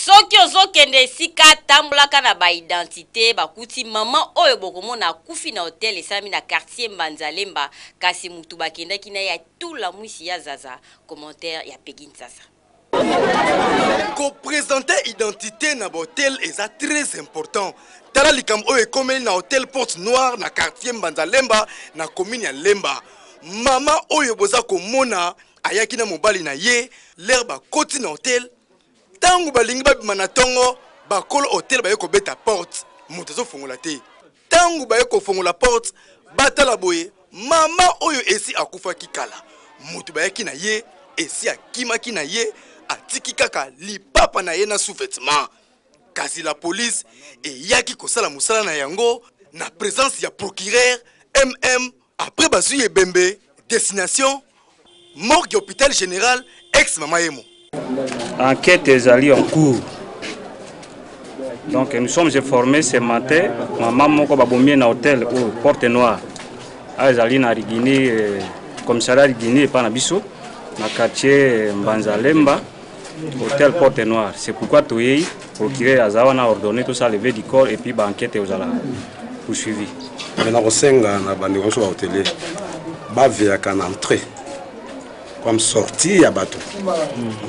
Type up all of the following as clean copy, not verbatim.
Soki ozokende esika tambolaka na ba identité bakuti maman oyo bokomona akufi na hotel esami na quartier Mbanzalemba kasi mutu bakendaki na ya tout la mwisi ya zaza. Commentaire ya Pegin Sasa. Ko présenter identité na hotel est très important. Tala likam oyo ekomeli na hotel Porte Noire na quartier Mbanzalemba na commune ya Lemba. Mama oyo boza komona ayaki na mobali na ye l'herbe koti na hotel. Tangu balingi babima na tongo bakolo hotel baye kobeta porte moto azofongola te. Tangu baye kofongola porte batala boye mama oyo esi akufaki kala moto bayaki na ye esi akimaki na ye atiki kaka lipapa na ye na sous-vêtement. Kasi la police eyaki kosala musala na yango na présence ya procureur MM. Après bazui ebembe destination morgue hôpital général ex mama yemo. Enquête est allée en cours. Donc nous sommes informés ce matin, maman moko babomie na hôtel au Porte Noire. Azali na Rigini commissariat Rigini et pas na biso na quartier Mbanzalemba hôtel Porte Noire. C'est pourquoi toyei procureur azawana a ordonné tout ça lever du corps et puis ba enquête aux ala poursuivi. Na kosenga na bandi ko so hôtelier ba via kan entrée comme sortie ya bateau.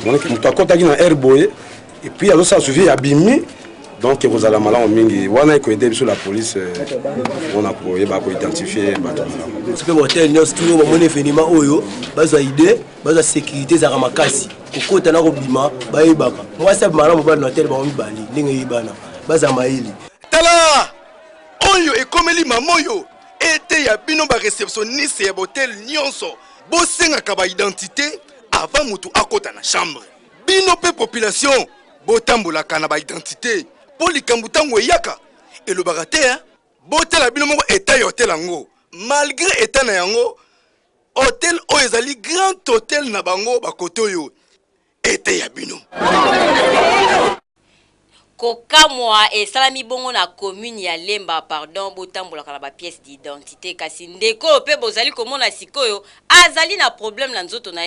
Donc mutu akotaki na airboy et puis alors ça suffit ya bimi donc vous allez malin mingi wana ko aider sur la police on a pour ba ko identifier bateau. Ce que hôtel nous tout mo mon événement oyo baza idée baza sécurité za makasi kokota na ko bima ba yebaka moi ça mara mo ba na hôtel ba mi bali ndenge yibana baza maili Tala oyo ekomeli mamoyo ete ya bino ba réceptionniste ya hôtel nyonso. Bosenga kaba identité avant mutu akota na chambre. Bino pe population botambola kana ba identité. Poli kambutango yaka. Et le bagater botela bino moko état hôtel ango. Malgré état na yango hôtel o ezali grand hôtel na bango bakoto yo. Été ya bino. Kokamwa et salami bongo na commune ya Lemba pardon botambola kana ba pièce d'identité kasi ndeko pe bozali komona sikoyo azali na problème na nzoto na